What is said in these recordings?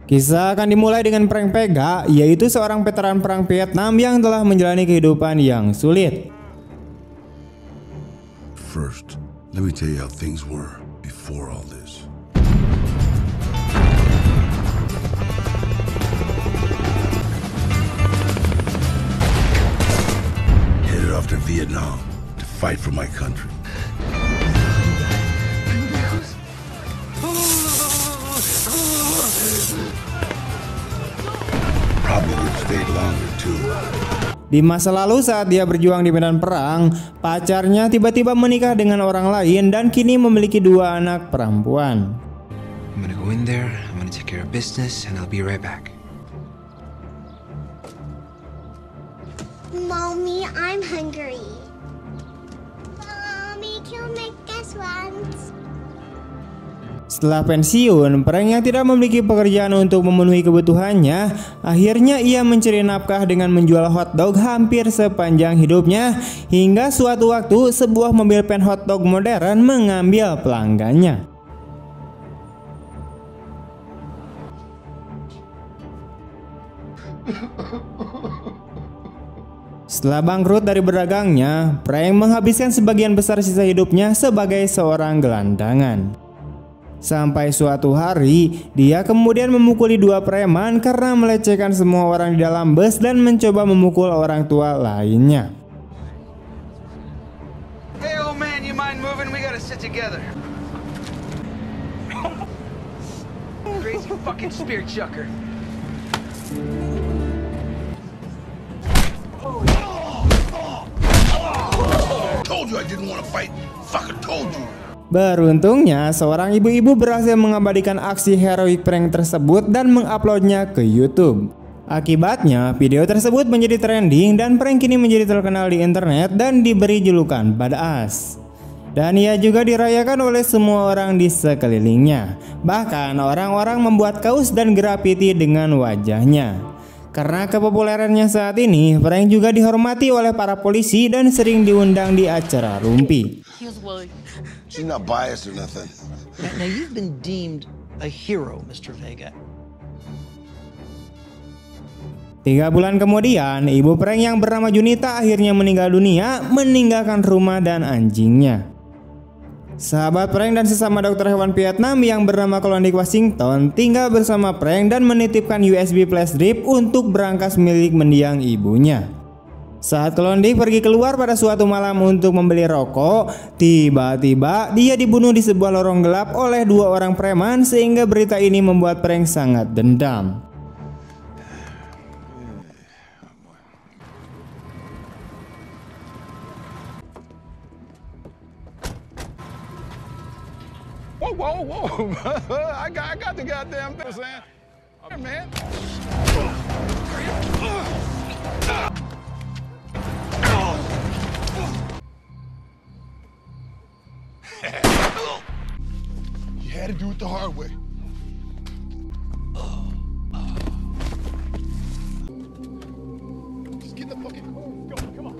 Kisah akan dimulai dengan Frank Vega, yaitu seorang veteran perang Vietnam yang telah menjalani kehidupan yang sulit. First, let me tell you how things were before all this. Headed off to Vietnam to fight for my country. Probably would stay longer too. Di masa lalu saat dia berjuang di medan perang, pacarnya tiba-tiba menikah dengan orang lain dan kini memiliki 2 anak perempuan. I'm gonna go in there, I'm gonna take care of business, and I'll be right back. Mommy, I'm hungry. Mommy, can you make us once? Setelah pensiun, Frank yang tidak memiliki pekerjaan untuk memenuhi kebutuhannya, akhirnya ia mencari nafkah dengan menjual hotdog hampir sepanjang hidupnya, hingga suatu waktu sebuah mobil van hotdog modern mengambil pelanggannya. Setelah bangkrut dari berdagangnya, Frank menghabiskan sebagian besar sisa hidupnya sebagai seorang gelandangan. Sampai suatu hari, dia kemudian memukuli 2 preman karena melecehkan semua orang di dalam bus dan mencoba memukul orang tua lainnya. Hey old man, you mind moving? We gotta sit together. Crazy fucking spear chucker. Told you I didn't want to fight. Fucking told you. Beruntungnya, seorang ibu-ibu berhasil mengabadikan aksi heroik Frank tersebut dan menguploadnya ke YouTube. Akibatnya, video tersebut menjadi trending dan Frank kini menjadi terkenal di internet dan diberi julukan Badass. Dan ia juga dirayakan oleh semua orang di sekelilingnya. Bahkan orang-orang membuat kaos dan grafiti dengan wajahnya. Karena kepopulerannya saat ini, Frank juga dihormati oleh para polisi dan sering diundang di acara rumpi. She's not biased or nothing. Now you've been deemed a hero, Mr. Vega. 3 bulan kemudian, ibu Frank yang bernama Junita akhirnya meninggal dunia, meninggalkan rumah dan anjingnya. Sahabat Frank dan sesama dokter hewan Vietnam yang bernama Klondike Washington tinggal bersama Frank dan menitipkan USB flash drive untuk berangkas milik mendiang ibunya. Saat Klondike pergi keluar pada suatu malam untuk membeli rokok, tiba-tiba dia dibunuh di sebuah lorong gelap oleh 2 orang preman sehingga berita ini membuat Frank sangat dendam. Whoa, I got the goddamn thing, man. You had to do it the hard way. Just get the fucking go, come on.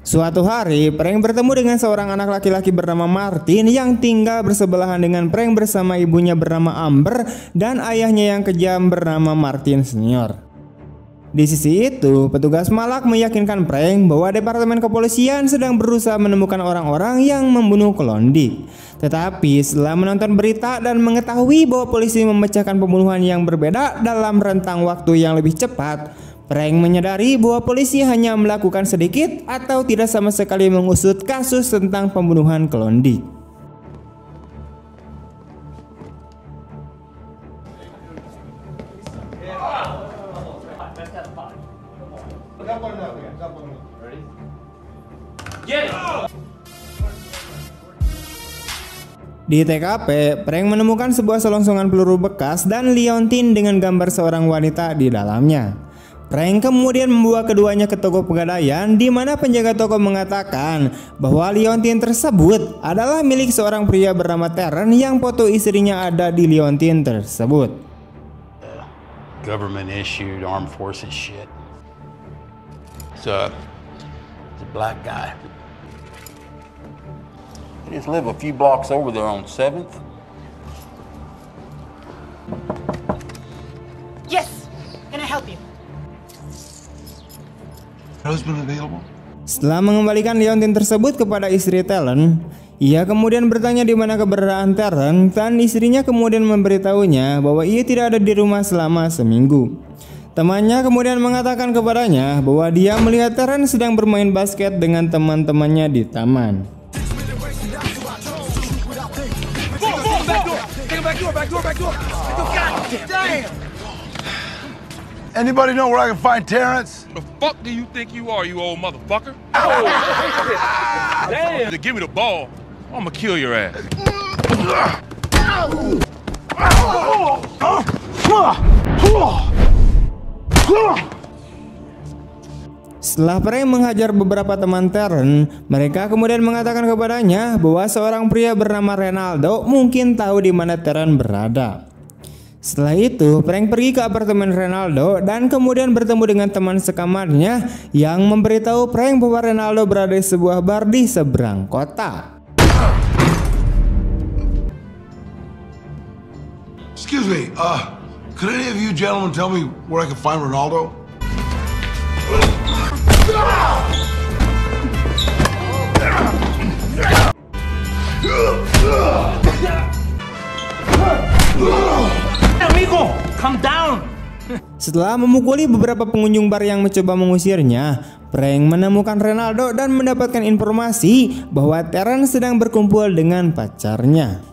Suatu hari, Frank bertemu dengan seorang anak laki-laki bernama Martin yang tinggal bersebelahan dengan Frank bersama ibunya bernama Amber dan ayahnya yang kejam bernama Martin Senior. Di sisi itu, petugas Malak meyakinkan Frank bahwa departemen kepolisian sedang berusaha menemukan orang-orang yang membunuh Klondike. Tetapi setelah menonton berita dan mengetahui bahwa polisi memecahkan pembunuhan yang berbeda dalam rentang waktu yang lebih cepat, Frank menyadari bahwa polisi hanya melakukan sedikit atau tidak sama sekali mengusut kasus tentang pembunuhan Klondike. Di TKP, Frank menemukan sebuah selongsongan peluru bekas dan liontin dengan gambar seorang wanita di dalamnya. Frank kemudian membawa keduanya ke toko pegadaian di mana penjaga toko mengatakan bahwa liontin tersebut adalah milik seorang pria bernama Terren yang foto istrinya ada di liontin tersebut. Government issued armed forces shit. It's a black guy. He just live a few blocks over there on 7th. Yes, can I help you? Husband available? Setelah mengembalikan liontin tersebut kepada istri Talon, ia kemudian bertanya di mana keberadaan Talon dan istrinya kemudian memberitahunya bahwa ia tidak ada di rumah selama seminggu. Temannya kemudian mengatakan kepadanya bahwa dia melihat Talon sedang bermain basket dengan teman-temannya di taman. Anybody know where I can find Terrence? The fuck do you think you are, you old motherfucker? Damn. Give me the ball. I'ma kill your ass. Setelah Frank menghajar beberapa teman Talon, mereka kemudian mengatakan kepadanya bahwa seorang pria bernama Renaldo mungkin tahu di mana Talon berada. Setelah itu, Frank pergi ke apartemen Renaldo dan kemudian bertemu dengan teman sekamarnya yang memberitahu Frank bahwa Renaldo berada di sebuah bar di seberang kota. Excuse me, could any of you gentlemen tell me where I can find Ronaldo? Amigo, calm down. Setelah memukuli beberapa pengunjung bar yang mencoba mengusirnya, Frank menemukan Renaldo dan mendapatkan informasi bahwa Terrence sedang berkumpul dengan pacarnya.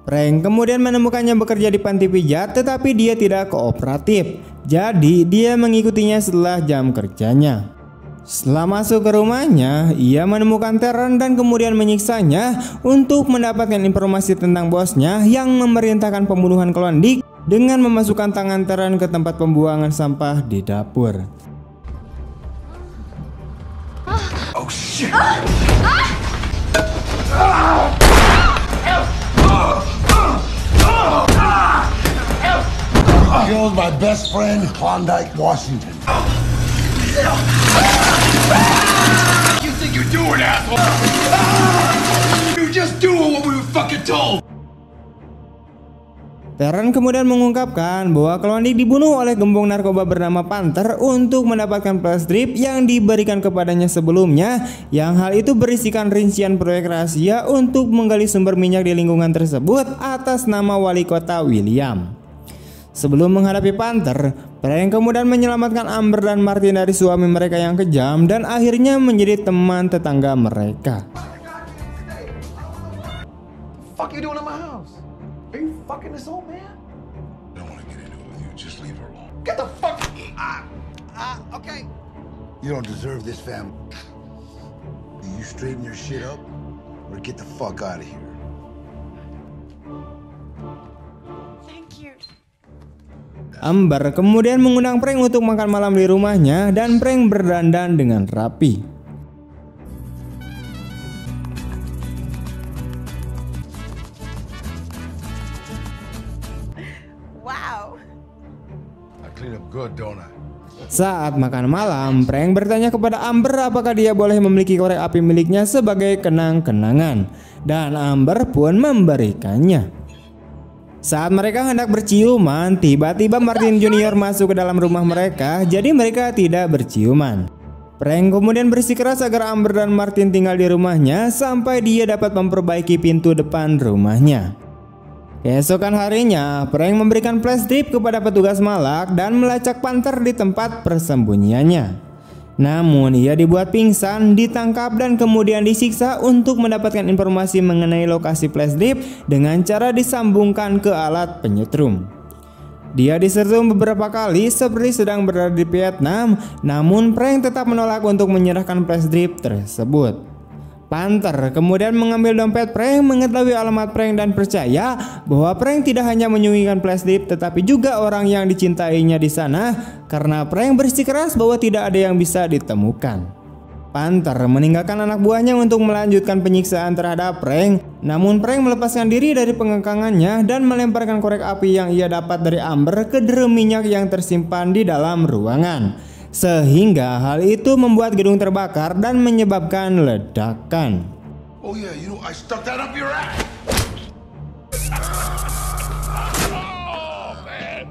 Frank kemudian menemukannya bekerja di panti pijat, tetapi dia tidak kooperatif. Jadi dia mengikutinya setelah jam kerjanya. Setelah masuk ke rumahnya, ia menemukan Terrence dan kemudian menyiksanya untuk mendapatkan informasi tentang bosnya yang memerintahkan pembunuhan Klondike dengan memasukkan tangan Terrence ke tempat pembuangan sampah di dapur. Oh shit! Killed my best friend, Klondike, Washington. You think you're doing, asshole? You're just doing what we were fucking told. Terrence kemudian mengungkapkan bahwa Klondike dibunuh oleh gembong narkoba bernama Panther untuk mendapatkan flash drive yang diberikan kepadanya sebelumnya, yang hal itu berisikan rincian proyek rahasia untuk menggali sumber minyak di lingkungan tersebut atas nama wali kota William. Sebelum menghadapi Panther, Frank kemudian menyelamatkan Amber dan Martin dari suami mereka yang kejam dan akhirnya menjadi teman tetangga mereka. Fuck you doing in my house? Are you fucking this old man? I don't want to get into it with you. Just leave her alone. Get the fuck. Okay. You don't deserve this family. You straighten your shit up, or get the fuck out of here. Thank you. Amber kemudian mengundang Frank untuk makan malam di rumahnya dan Frank berdandan dengan rapi. Wow. I clean up good, don't I? Saat makan malam, Frank bertanya kepada Amber apakah dia boleh memiliki korek api miliknya sebagai kenang-kenangan, dan Amber pun memberikannya. Saat mereka hendak berciuman, tiba-tiba Martin Junior masuk ke dalam rumah mereka, jadi mereka tidak berciuman. Frank kemudian bersikeras agar Amber dan Martin tinggal di rumahnya sampai dia dapat memperbaiki pintu depan rumahnya. Keesokan harinya, Frank memberikan flash drive kepada petugas malak dan melacak Panther di tempat persembunyiannya. Namun ia dibuat pingsan, ditangkap dan kemudian disiksa untuk mendapatkan informasi mengenai lokasi flash drive dengan cara disambungkan ke alat penyetrum. Dia disetrum beberapa kali seperti sedang berada di Vietnam, namun Frank tetap menolak untuk menyerahkan flash drive tersebut. Panther kemudian mengambil dompet Frank, mengetahui alamat Frank dan percaya bahwa Frank tidak hanya menyembunyikan flash drive tetapi juga orang yang dicintainya di sana, karena Frank bersikeras bahwa tidak ada yang bisa ditemukan. Panther meninggalkan anak buahnya untuk melanjutkan penyiksaan terhadap Frank, namun Frank melepaskan diri dari pengekangannya dan melemparkan korek api yang ia dapat dari Amber ke drum minyak yang tersimpan di dalam ruangan. sehingga hal itu membuat gedung terbakar dan menyebabkan ledakan. Oh yeah, you know I stuck that up your ass. Oh, man.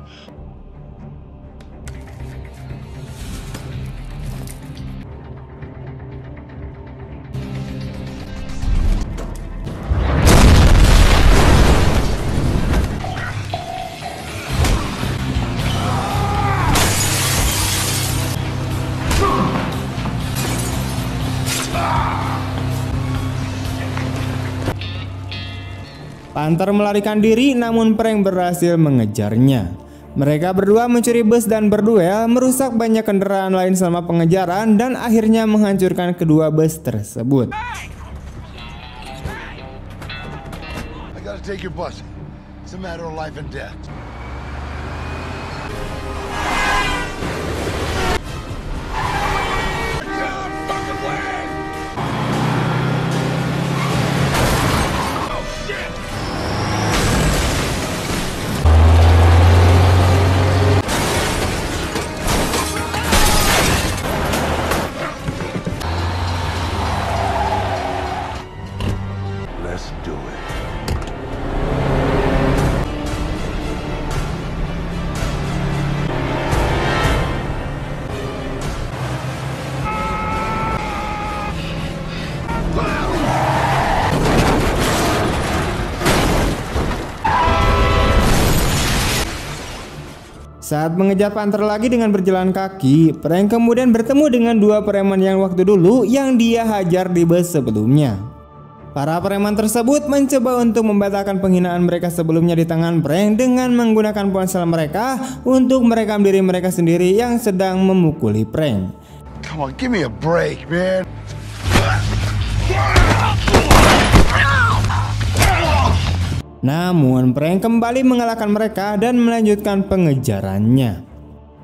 Panther melarikan diri, namun Frank berhasil mengejarnya. Mereka berdua mencuri bus dan berduel, merusak banyak kendaraan lain selama pengejaran dan akhirnya menghancurkan kedua bus tersebut. I gotta take your bus. It's a matter of life and death. Let's do it. Saat mengejar Panther lagi dengan berjalan kaki, Frank kemudian bertemu dengan dua preman yang waktu dulu yang dia hajar di bus sebelumnya. Para preman tersebut mencoba untuk membatalkan penghinaan mereka sebelumnya di tangan Frank dengan menggunakan ponsel mereka untuk merekam diri mereka sendiri yang sedang memukuli Frank. Come on, give me a break, man. Namun Frank kembali mengalahkan mereka dan melanjutkan pengejarannya.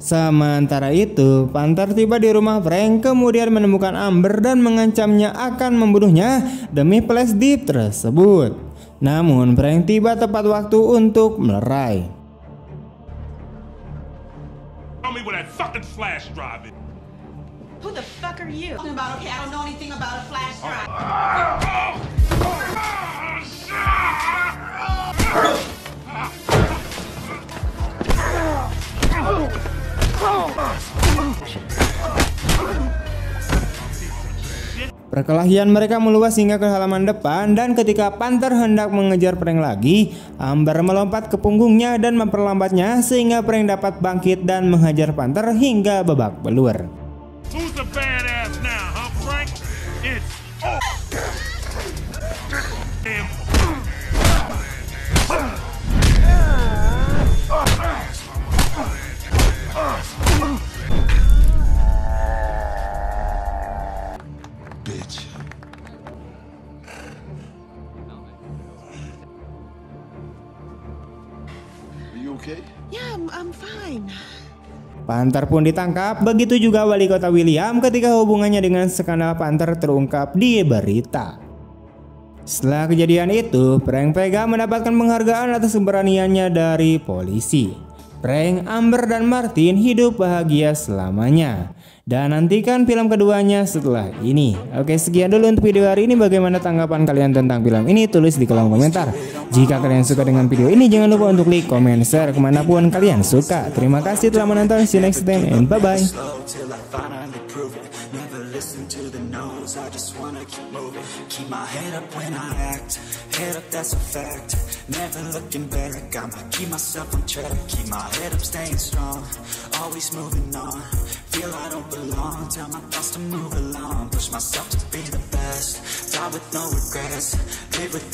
Sementara itu, Panther tiba di rumah Frank kemudian menemukan Amber dan mengancamnya akan membunuhnya demi flash drive tersebut. Namun Frank tiba tepat waktu untuk melerai. Tell me where that fucking flash drive is. Who the fuck are you? Okay, I don't know anything about a flash drive. Perkelahian mereka meluas hingga ke halaman depan dan ketika Panther hendak mengejar Frank lagi, Amber melompat ke punggungnya dan memperlambatnya sehingga Frank dapat bangkit dan menghajar Panther hingga babak belur. Who's the badass now, huh, Frank? It's Bitch. Are you okay? Yeah, I'm fine. Panther pun ditangkap, begitu juga wali kota William ketika hubungannya dengan skandal Panther terungkap di berita. Setelah kejadian itu, Frank Vega mendapatkan penghargaan atas keberaniannya dari polisi. Frank, Amber, dan Martin hidup bahagia selamanya. Dan nantikan film keduanya setelah ini. Oke, sekian dulu untuk video hari ini. Bagaimana tanggapan kalian tentang film ini? Tulis di kolom komentar. Jika kalian suka dengan video ini, jangan lupa untuk like, comment, share kemanapun kalian suka. Terima kasih telah menonton. See you next time and bye-bye. Listen to the no's, I just wanna keep moving. Keep my head up when I act. Head up, that's a fact. Never looking back, I'ma keep myself on track. Keep my head up, staying strong. Always moving on. Feel I don't belong. Tell my thoughts to move along. Push myself to be the best. Die with no regrets. Live with